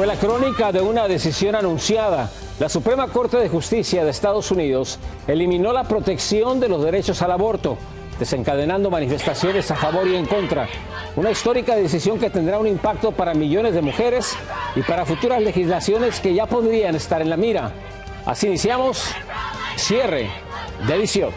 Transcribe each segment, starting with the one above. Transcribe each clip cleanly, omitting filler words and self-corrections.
Fue la crónica de una decisión anunciada. La Suprema Corte de Justicia de Estados Unidos eliminó la protección de los derechos al aborto, desencadenando manifestaciones a favor y en contra. Una histórica decisión que tendrá un impacto para millones de mujeres y para futuras legislaciones que ya podrían estar en la mira. Así iniciamos cierre de edición.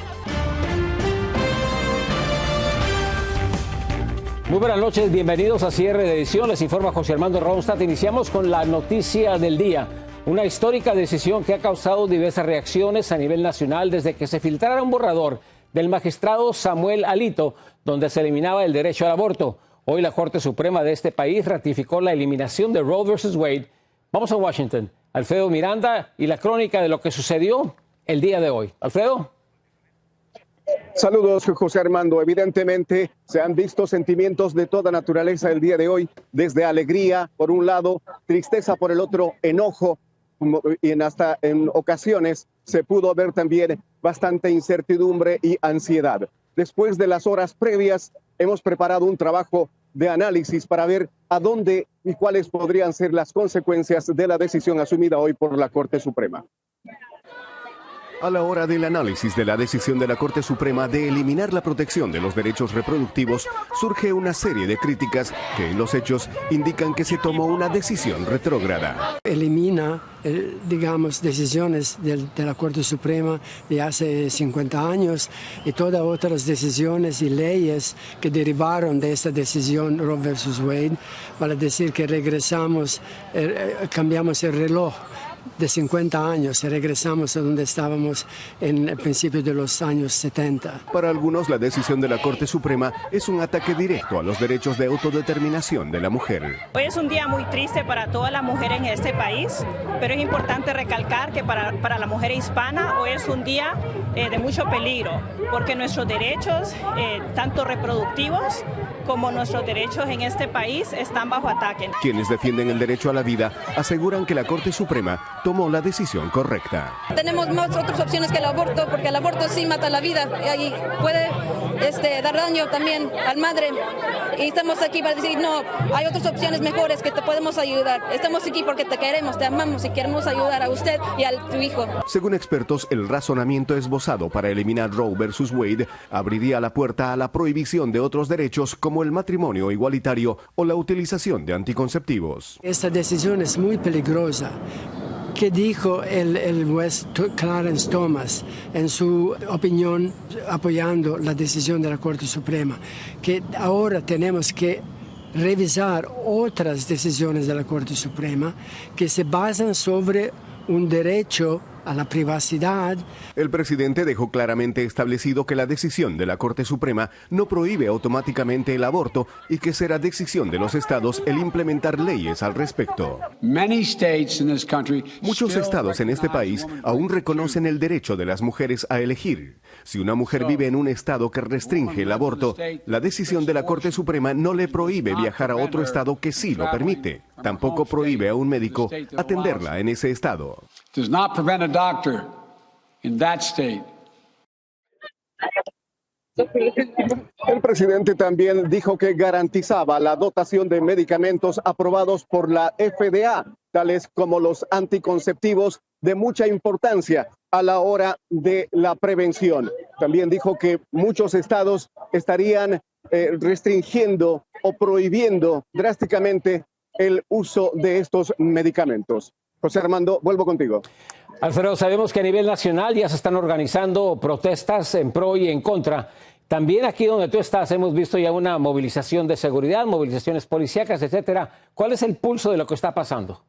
Muy buenas noches, bienvenidos a cierre de edición. Les informa José Armando Ronstadt. Iniciamos con la noticia del día. Una histórica decisión que ha causado diversas reacciones a nivel nacional desde que se filtrara un borrador del magistrado Samuel Alito, donde se eliminaba el derecho al aborto. Hoy la Corte Suprema de este país ratificó la eliminación de Roe versus Wade. Vamos a Washington. Alfredo Miranda y la crónica de lo que sucedió el día de hoy. Alfredo. Saludos, José Armando. Evidentemente se han visto sentimientos de toda naturaleza el día de hoy, desde alegría por un lado, tristeza por el otro, enojo, y hasta en ocasiones se pudo ver también bastante incertidumbre y ansiedad. Después de las horas previas, hemos preparado un trabajo de análisis para ver a dónde y cuáles podrían ser las consecuencias de la decisión asumida hoy por la Corte Suprema. A la hora del análisis de la decisión de la Corte Suprema de eliminar la protección de los derechos reproductivos, surge una serie de críticas que en los hechos indican que se tomó una decisión retrógrada. Elimina, digamos, decisiones de la Corte Suprema de hace 50 años y todas otras decisiones y leyes que derivaron de esta decisión Roe versus Wade, para decir que regresamos, cambiamos el reloj de 50 años y regresamos a donde estábamos en el principio de los años 70. Para algunos, la decisión de la Corte Suprema es un ataque directo a los derechos de autodeterminación de la mujer. Hoy es un día muy triste para todas las mujeres en este país, pero es importante recalcar que para la mujer hispana hoy es un día de mucho peligro, porque nuestros derechos, tanto reproductivos como nuestros derechos en este país, están bajo ataque. Quienes defienden el derecho a la vida aseguran que la Corte Suprema tomó la decisión correcta. Tenemos más otras opciones que el aborto, porque el aborto sí mata la vida y puede dar daño también al madre. Y estamos aquí para decir, no, hay otras opciones mejores que te podemos ayudar. Estamos aquí porque te queremos, te amamos y queremos ayudar a usted y a tu hijo. Según expertos, el razonamiento esbozado para eliminar Roe versus Wade abriría la puerta a la prohibición de otros derechos como el matrimonio igualitario o la utilización de anticonceptivos. Esta decisión es muy peligrosa. ¿Qué dijo el juez Clarence Thomas en su opinión apoyando la decisión de la Corte Suprema? Que ahora tenemos que revisar otras decisiones de la Corte Suprema que se basan sobre un derecho a la privacidad. El presidente dejó claramente establecido que la decisión de la Corte Suprema no prohíbe automáticamente el aborto y que será decisión de los estados el implementar leyes al respecto. Muchos estados en este país aún reconocen el derecho de las mujeres a elegir. Si una mujer vive en un estado que restringe el aborto, la decisión de la Corte Suprema no le prohíbe viajar a otro estado que sí lo permite. Tampoco prohíbe a un médico atenderla en ese estado. El presidente también dijo que garantizaba la dotación de medicamentos aprobados por la FDA, tales como los anticonceptivos, de mucha importancia a la hora de la prevención. También dijo que muchos estados estarían restringiendo o prohibiendo drásticamente el uso de estos medicamentos. José Armando, vuelvo contigo. Alfredo, sabemos que a nivel nacional ya se están organizando protestas en pro y en contra. También aquí donde tú estás hemos visto ya una movilización de seguridad, movilizaciones policíacas, etcétera. ¿Cuál es el pulso de lo que está pasando?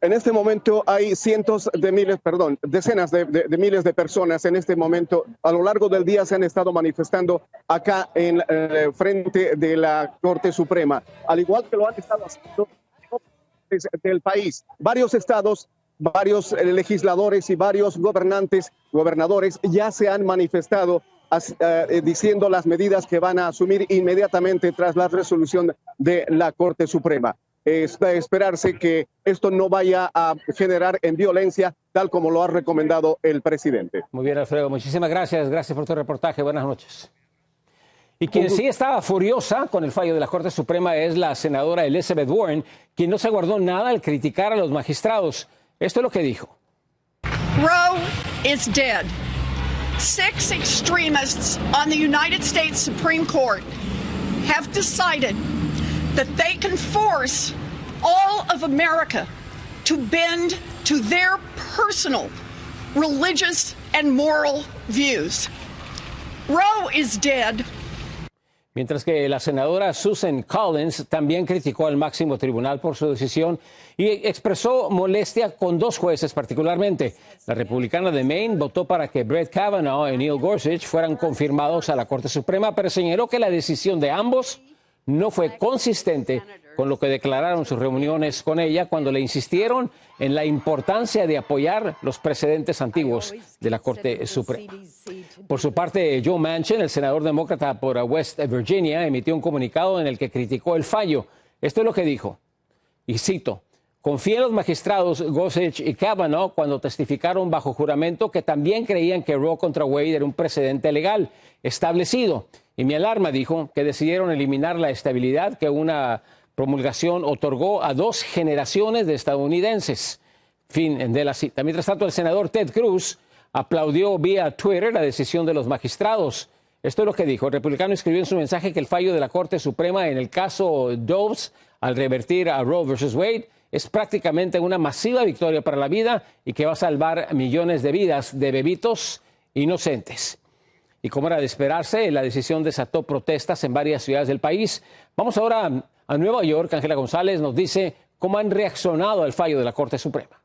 En este momento hay decenas de miles de personas en este momento. A lo largo del día se han estado manifestando acá en frente de la Corte Suprema, al igual que lo han estado haciendo del país. Varios estados, varios legisladores y varios gobernadores ya se han manifestado diciendo las medidas que van a asumir inmediatamente tras la resolución de la Corte Suprema. Es de esperarse que esto no vaya a generar en violencia, tal como lo ha recomendado el presidente. Muy bien, Alfredo. Muchísimas gracias. Gracias por tu reportaje. Buenas noches. Y quien sí estaba furiosa con el fallo de la Corte Suprema es la senadora Elizabeth Warren, quien no se guardó nada al criticar a los magistrados. Esto es lo que dijo. Roe is dead. 6 extremists on the United States Supreme Court have decided that they can force all of America to bend to their personal religious and moral views. Roe is dead. Mientras que la senadora Susan Collins también criticó al máximo tribunal por su decisión y expresó molestia con 2 jueces particularmente. La republicana de Maine votó para que Brett Kavanaugh y Neil Gorsuch fueran confirmados a la Corte Suprema, pero señaló que la decisión de ambos no fue consistente con lo que declararon sus reuniones con ella cuando le insistieron en la importancia de apoyar los precedentes antiguos de la Corte Suprema. Por su parte, Joe Manchin, el senador demócrata por West Virginia, emitió un comunicado en el que criticó el fallo. Esto es lo que dijo, y cito: "Confié en los magistrados Gorsuch y Kavanaugh cuando testificaron bajo juramento que también creían que Roe contra Wade era un precedente legal establecido. Y me alarma", dijo, "que decidieron eliminar la estabilidad que una promulgación otorgó a 2 generaciones de estadounidenses". Fin de la cita. Mientras tanto, el senador Ted Cruz aplaudió vía Twitter la decisión de los magistrados. Esto es lo que dijo. El republicano escribió en su mensaje que el fallo de la Corte Suprema en el caso Dobbs al revertir a Roe versus Wade es prácticamente una masiva victoria para la vida y que va a salvar millones de vidas de bebitos inocentes. Y como era de esperarse, la decisión desató protestas en varias ciudades del país. Vamos ahora a Nueva York. Ángela González nos dice cómo han reaccionado al fallo de la Corte Suprema.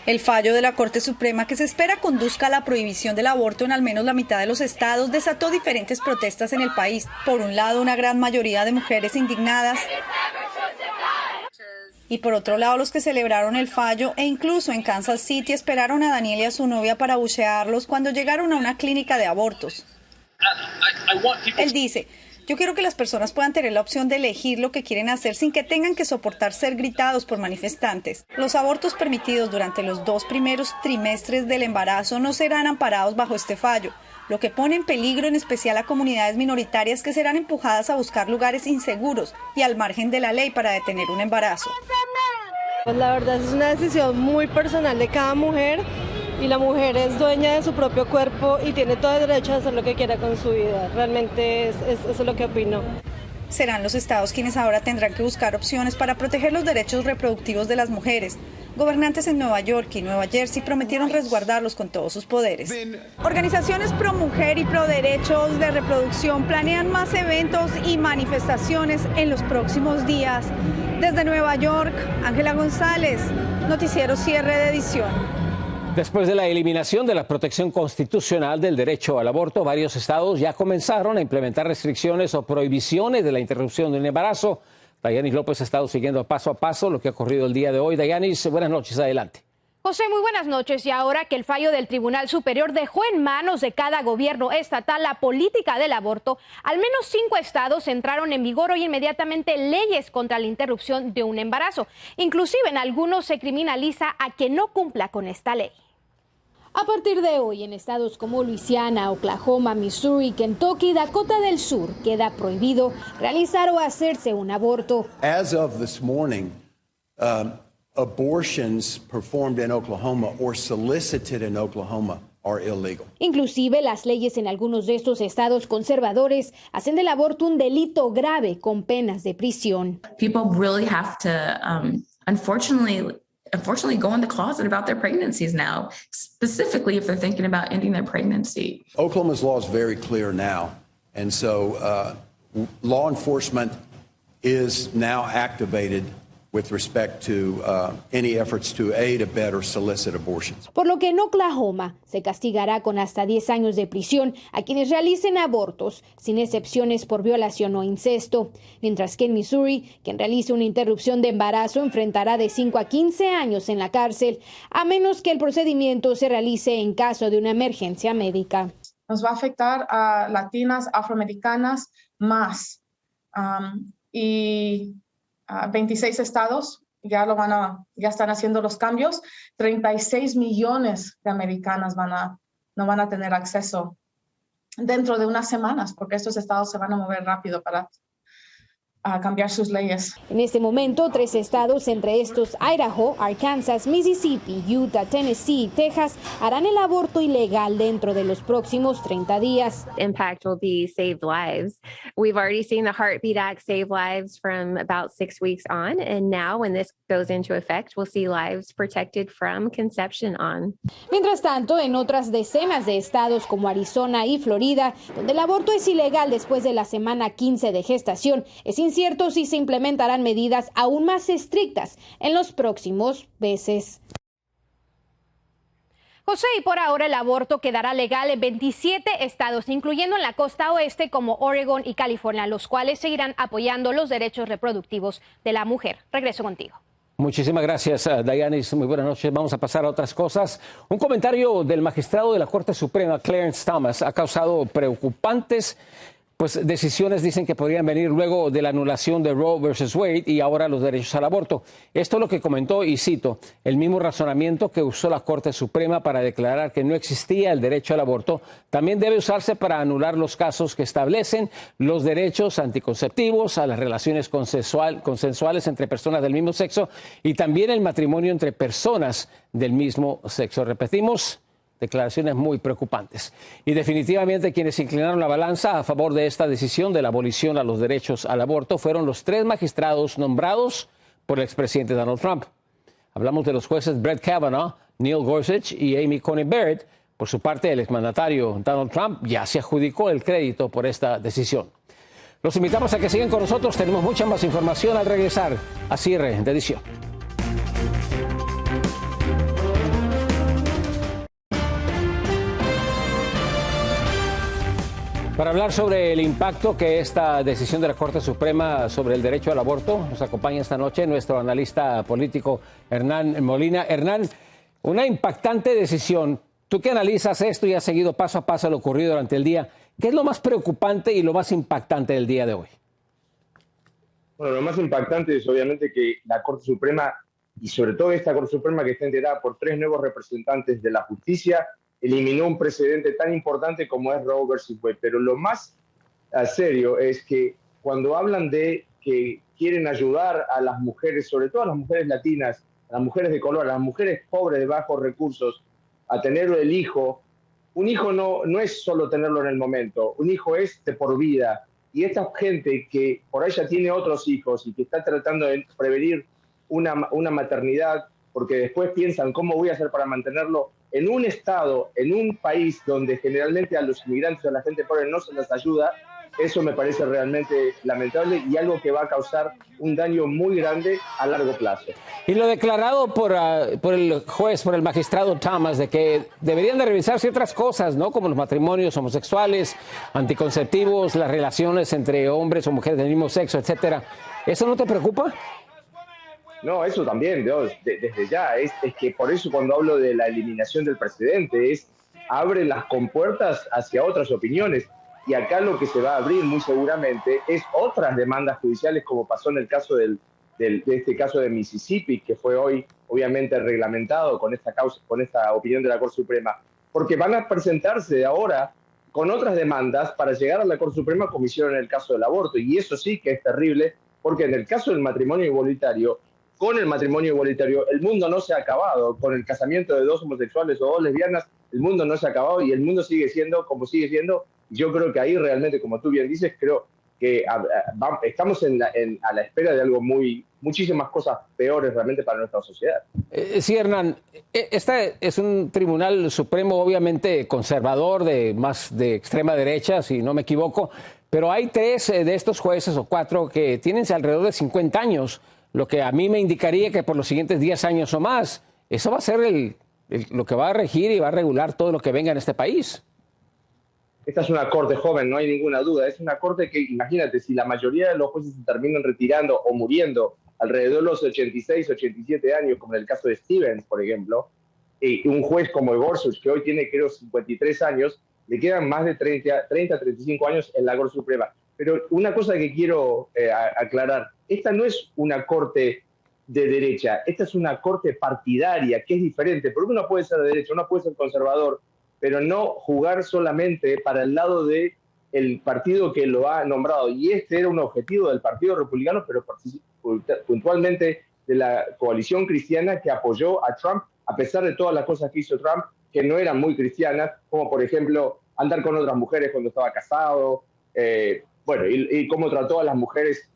El fallo de la Corte Suprema, que se espera conduzca a la prohibición del aborto en al menos la mitad de los estados, desató diferentes protestas en el país. Por un lado, una gran mayoría de mujeres indignadas, y por otro lado, los que celebraron el fallo e incluso en Kansas City esperaron a Daniel y a su novia para abuchearlos cuando llegaron a una clínica de abortos. Él dice: "Yo quiero que las personas puedan tener la opción de elegir lo que quieren hacer sin que tengan que soportar ser gritados por manifestantes. Los abortos permitidos durante los 2 primeros trimestres del embarazo no serán amparados bajo este fallo, lo que pone en peligro en especial a comunidades minoritarias que serán empujadas a buscar lugares inseguros y al margen de la ley para detener un embarazo". Pues la verdad es una decisión muy personal de cada mujer y la mujer es dueña de su propio cuerpo y tiene todo el derecho a hacer lo que quiera con su vida. Realmente eso es lo que opino. Serán los estados quienes ahora tendrán que buscar opciones para proteger los derechos reproductivos de las mujeres. Gobernantes en Nueva York y Nueva Jersey prometieron resguardarlos con todos sus poderes. Organizaciones pro mujer y pro derechos de reproducción planean más eventos y manifestaciones en los próximos días. Desde Nueva York, Ángela González, Noticiero Cierre de Edición. Después de la eliminación de la protección constitucional del derecho al aborto, varios estados ya comenzaron a implementar restricciones o prohibiciones de la interrupción de un embarazo. Dayanis López ha estado siguiendo paso a paso lo que ha ocurrido el día de hoy. Dayanis, buenas noches, adelante. José, muy buenas noches. Y ahora que el fallo del Tribunal Superior dejó en manos de cada gobierno estatal la política del aborto, al menos 5 estados entraron en vigor hoy inmediatamente leyes contra la interrupción de un embarazo. Inclusive en algunos se criminaliza a quien no cumpla con esta ley. A partir de hoy, en estados como Luisiana, Oklahoma, Missouri, Kentucky y Dakota del Sur, queda prohibido realizar o hacerse un aborto. As of this morning, abortions performed in Oklahoma or solicited in Oklahoma are illegal. Inclusive las leyes en algunos de estos estados conservadores hacen del aborto un delito grave con penas de prisión. People really have to, unfortunately go in the closet about their pregnancies now, specifically if they're thinking about ending their pregnancy. Oklahoma's law is very clear now, and so law enforcement is now activated with respect to any efforts to aid, abet, or solicit abortions. Por lo que en Oklahoma se castigará con hasta 10 años de prisión a quienes realicen abortos, sin excepciones por violación o incesto. Mientras que en Missouri, quien realice una interrupción de embarazo enfrentará de 5 a 15 años en la cárcel, a menos que el procedimiento se realice en caso de una emergencia médica. Nos va a afectar a latinas, afroamericanas más. 26 estados ya están haciendo los cambios. 36 millones de americanas no van a tener acceso dentro de unas semanas, porque estos estados se van a mover rápido para a cambiar sus leyes. En este momento, 3 estados, entre estos Idaho, Arkansas, Mississippi, Utah, Tennessee y Texas, harán el aborto ilegal dentro de los próximos 30 días. Impact will be saved lives. We've already seen the Heartbeat Act save lives from about 6 weeks on, and now when this goes into effect, we'll see lives protected from conception on. Mientras tanto, en otras decenas de estados como Arizona y Florida, donde el aborto es ilegal después de la semana 15 de gestación, es incierto si se implementarán medidas aún más estrictas en los próximos meses. José, y por ahora el aborto quedará legal en 27 estados, incluyendo en la costa oeste como Oregon y California, los cuales seguirán apoyando los derechos reproductivos de la mujer. Regreso contigo. Muchísimas gracias, Dayanis. Muy buenas noches. Vamos a pasar a otras cosas. Un comentario del magistrado de la Corte Suprema, Clarence Thomas, ha causado preocupantes decisiones, dicen que podrían venir luego de la anulación de Roe versus Wade y ahora los derechos al aborto. Esto es lo que comentó, y cito, el mismo razonamiento que usó la Corte Suprema para declarar que no existía el derecho al aborto, también debe usarse para anular los casos que establecen los derechos anticonceptivos, a las relaciones consensuales entre personas del mismo sexo y también el matrimonio entre personas del mismo sexo. Repetimos, declaraciones muy preocupantes. Y definitivamente quienes inclinaron la balanza a favor de esta decisión de la abolición a los derechos al aborto fueron los 3 magistrados nombrados por el expresidente Donald Trump. Hablamos de los jueces Brett Kavanaugh, Neil Gorsuch y Amy Coney Barrett. Por su parte, el exmandatario Donald Trump ya se adjudicó el crédito por esta decisión. Los invitamos a que sigan con nosotros. Tenemos mucha más información al regresar a Cierre de Edición. Para hablar sobre el impacto que esta decisión de la Corte Suprema sobre el derecho al aborto, nos acompaña esta noche nuestro analista político Hernán Molina. Hernán, una impactante decisión. Tú que analizas esto y has seguido paso a paso lo ocurrido durante el día, ¿qué es lo más preocupante y lo más impactante del día de hoy? Bueno, lo más impactante es obviamente que la Corte Suprema, y sobre todo esta Corte Suprema que está integrada por 3 nuevos representantes de la justicia, eliminó un precedente tan importante como es Roe versus Wade. Pero lo más serio es que cuando hablan de que quieren ayudar a las mujeres, sobre todo a las mujeres latinas, a las mujeres de color, a las mujeres pobres de bajos recursos, a tener el hijo, un hijo no es solo tenerlo en el momento, un hijo es de por vida. Y esta gente que por ahí ya tiene otros hijos y que está tratando de prevenir una maternidad, porque después piensan cómo voy a hacer para mantenerlo, en un estado, en un país donde generalmente a los inmigrantes o a la gente pobre no se les ayuda, eso me parece realmente lamentable y algo que va a causar un daño muy grande a largo plazo. Y lo declarado por el juez, por el magistrado Thomas, de que deberían de revisar ciertas cosas, ¿no? Como los matrimonios homosexuales, anticonceptivos, las relaciones entre hombres o mujeres del mismo sexo, etcétera. ¿Eso no te preocupa? No, eso también, desde ya. Es que por eso cuando hablo de la eliminación del precedente, abre las compuertas hacia otras opiniones. Y acá lo que se va a abrir muy seguramente es otras demandas judiciales, como pasó en el caso de este caso de Mississippi, que fue hoy obviamente reglamentado con esta causa, con esta opinión de la Corte Suprema, porque van a presentarse ahora con otras demandas para llegar a la Corte Suprema como hicieron en el caso del aborto. Y eso sí que es terrible, porque en el caso del matrimonio igualitario, con el matrimonio igualitario, el mundo no se ha acabado. Con el casamiento de 2 homosexuales o 2 lesbianas, el mundo no se ha acabado y el mundo sigue siendo como sigue siendo. Yo creo que ahí realmente, como tú bien dices, creo que estamos a la espera de algo muchísimas cosas peores realmente para nuestra sociedad. Sí, Hernán, este es un tribunal supremo obviamente conservador, más de extrema derecha, si no me equivoco, pero hay 3 de estos jueces o 4 que tienen alrededor de 50 años, lo que a mí me indicaría que por los siguientes 10 años o más, eso va a ser lo que va a regir y va a regular todo lo que venga en este país. Esta es una corte joven, no hay ninguna duda. Es una corte que, imagínate, si la mayoría de los jueces se terminan retirando o muriendo alrededor de los 86, 87 años, como en el caso de Stevens, por ejemplo, y un juez como Gorsuch, que hoy tiene, creo, 53 años, le quedan más de 30, 35 años en la Corte Suprema. Pero una cosa que quiero aclarar, esta no es una corte de derecha, esta es una corte partidaria, que es diferente, porque uno puede ser de derecha, uno puede ser conservador, pero no jugar solamente para el lado de el partido que lo ha nombrado. Y este era un objetivo del Partido Republicano, pero puntualmente de la coalición cristiana que apoyó a Trump, a pesar de todas las cosas que hizo Trump, que no eran muy cristianas, como por ejemplo andar con otras mujeres cuando estaba casado, y cómo trató a las mujeres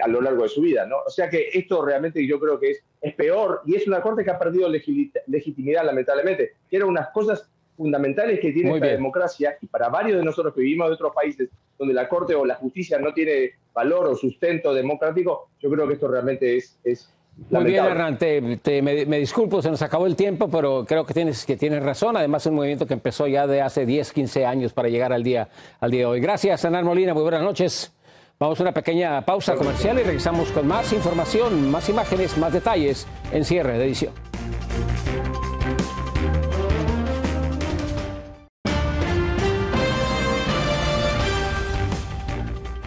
a lo largo de su vida, ¿no? O sea que esto realmente yo creo que es peor, y es una corte que ha perdido legitimidad, lamentablemente, que eran unas cosas fundamentales que tiene esta democracia, y para varios de nosotros que vivimos de otros países donde la corte o la justicia no tiene valor o sustento democrático, yo creo que esto realmente es muy bien, Hernán, me disculpo, se nos acabó el tiempo, pero creo que tienes razón. Además, es un movimiento que empezó ya de hace 10, 15 años para llegar al día de hoy. Gracias, Hernán Molina, muy buenas noches. Vamos a una pequeña pausa comercial y regresamos con más información, más imágenes, más detalles en cierre de edición.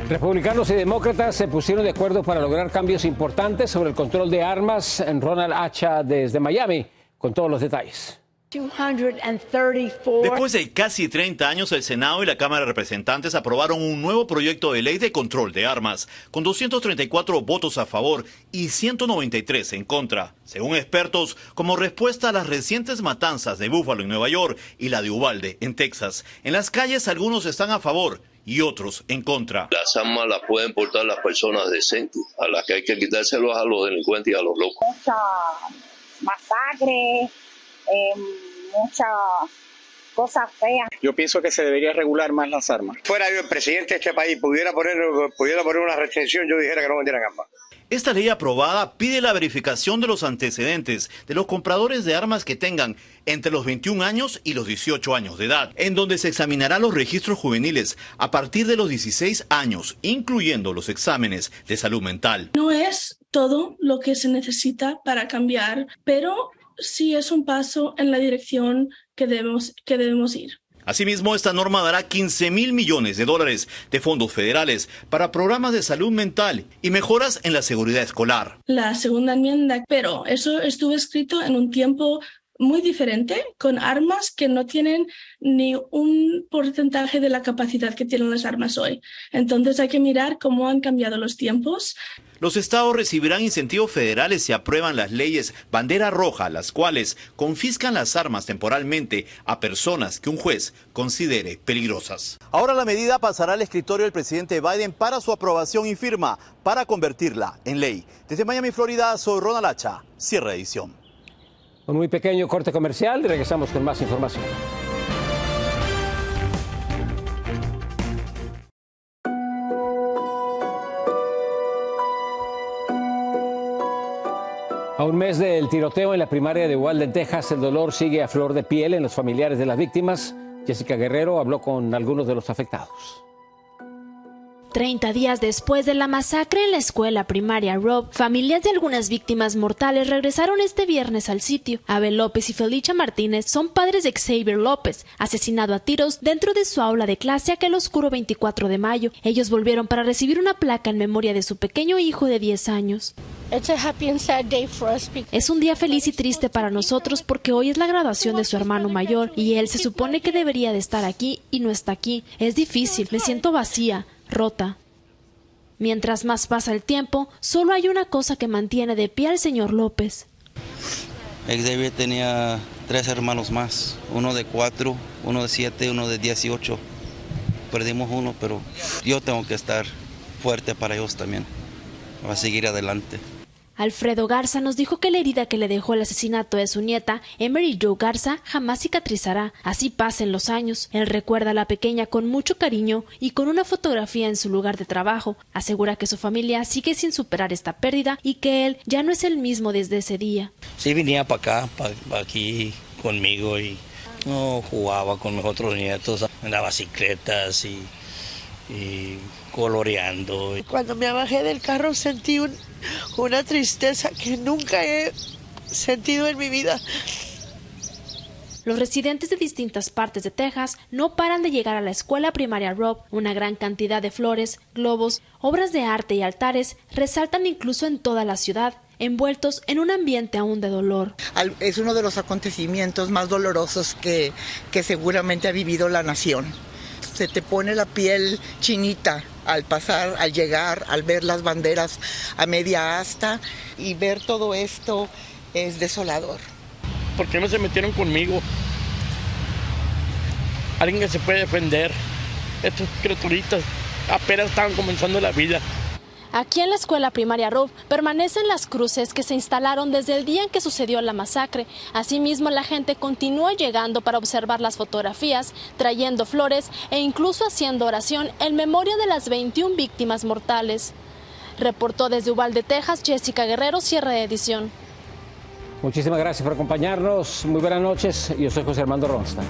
Republicanos y demócratas se pusieron de acuerdo para lograr cambios importantes sobre el control de armas. En Ronald Hacha desde Miami con todos los detalles. 234. Después de casi 30 años, el Senado y la Cámara de Representantes aprobaron un nuevo proyecto de ley de control de armas, con 234 votos a favor y 193 en contra, según expertos, como respuesta a las recientes matanzas de Buffalo en Nueva York y la de Uvalde en Texas. En las calles algunos están a favor y otros en contra. Las armas las pueden portar las personas decentes, a las que hay que quitárselos a los delincuentes y a los locos. Mucha masacre, muchas cosas feas. Yo pienso que se debería regular más las armas. Fuera yo el presidente de este país pudiera poner una restricción, yo dijera que no vendieran armas. Esta ley aprobada pide la verificación de los antecedentes de los compradores de armas que tengan entre los 21 años y los 18 años de edad, en donde se examinarán los registros juveniles a partir de los 16 años, incluyendo los exámenes de salud mental. No es todo lo que se necesita para cambiar, pero sí es un paso en la dirección que debemos ir. Asimismo, esta norma dará $15,000 millones de fondos federales para programas de salud mental y mejoras en la seguridad escolar. La segunda enmienda, pero eso estuvo escrito en un tiempo muy diferente, con armas que no tienen ni un porcentaje de la capacidad que tienen las armas hoy. Entonces hay que mirar cómo han cambiado los tiempos. Los estados recibirán incentivos federales si aprueban las leyes Bandera Roja, las cuales confiscan las armas temporalmente a personas que un juez considere peligrosas. Ahora la medida pasará al escritorio del presidente Biden para su aprobación y firma para convertirla en ley. Desde Miami, Florida, soy Ronald Hacha. Cierre de edición. Un muy pequeño corte comercial y regresamos con más información. A un mes del tiroteo en la primaria de Uvalde, en Texas, el dolor sigue a flor de piel en los familiares de las víctimas. Jessica Guerrero habló con algunos de los afectados. 30 días después de la masacre en la escuela primaria Robb, familias de algunas víctimas mortales regresaron este viernes al sitio. Abel López y Felicia Martínez son padres de Xavier López, asesinado a tiros dentro de su aula de clase aquel oscuro 24 de mayo. Ellos volvieron para recibir una placa en memoria de su pequeño hijo de 10 años. Es un día feliz y triste para nosotros porque hoy es la graduación de su hermano mayor y él se supone que debería de estar aquí y no está aquí. Es difícil, me siento vacía, rota. Mientras más pasa el tiempo, solo hay una cosa que mantiene de pie al señor López. Xavier tenía 3 hermanos más, uno de 4, uno de 7, uno de 18. Perdimos uno, pero yo tengo que estar fuerte para ellos también, para seguir adelante. Alfredo Garza nos dijo que la herida que le dejó el asesinato de su nieta, Emery Jo Garza, jamás cicatrizará. Así pasen los años. Él recuerda a la pequeña con mucho cariño y con una fotografía en su lugar de trabajo. Asegura que su familia sigue sin superar esta pérdida y que él ya no es el mismo desde ese día. Sí, venía para acá, para aquí conmigo y jugaba con mis otros nietos, andaba bicicletas y coloreando. Cuando me bajé del carro sentí una tristeza que nunca he sentido en mi vida. Los residentes de distintas partes de Texas no paran de llegar a la escuela primaria Robb. Una gran cantidad de flores, globos, obras de arte y altares resaltan incluso en toda la ciudad. envueltos en un ambiente aún de dolor. Es uno de los acontecimientos más dolorosos que seguramente ha vivido la nación. Se te pone la piel chinita al pasar, al llegar, al ver las banderas a media asta, y ver todo esto es desolador. ¿Por qué no se metieron conmigo? Alguien que se puede defender. Estos criaturitas apenas estaban comenzando la vida. Aquí en la escuela primaria Robb permanecen las cruces que se instalaron desde el día en que sucedió la masacre. Asimismo, la gente continúa llegando para observar las fotografías, trayendo flores e incluso haciendo oración en memoria de las 21 víctimas mortales. Reportó desde Uvalde, Texas, Jessica Guerrero, cierre de edición. Muchísimas gracias por acompañarnos. Muy buenas noches. Yo soy José Armando Ronstadt.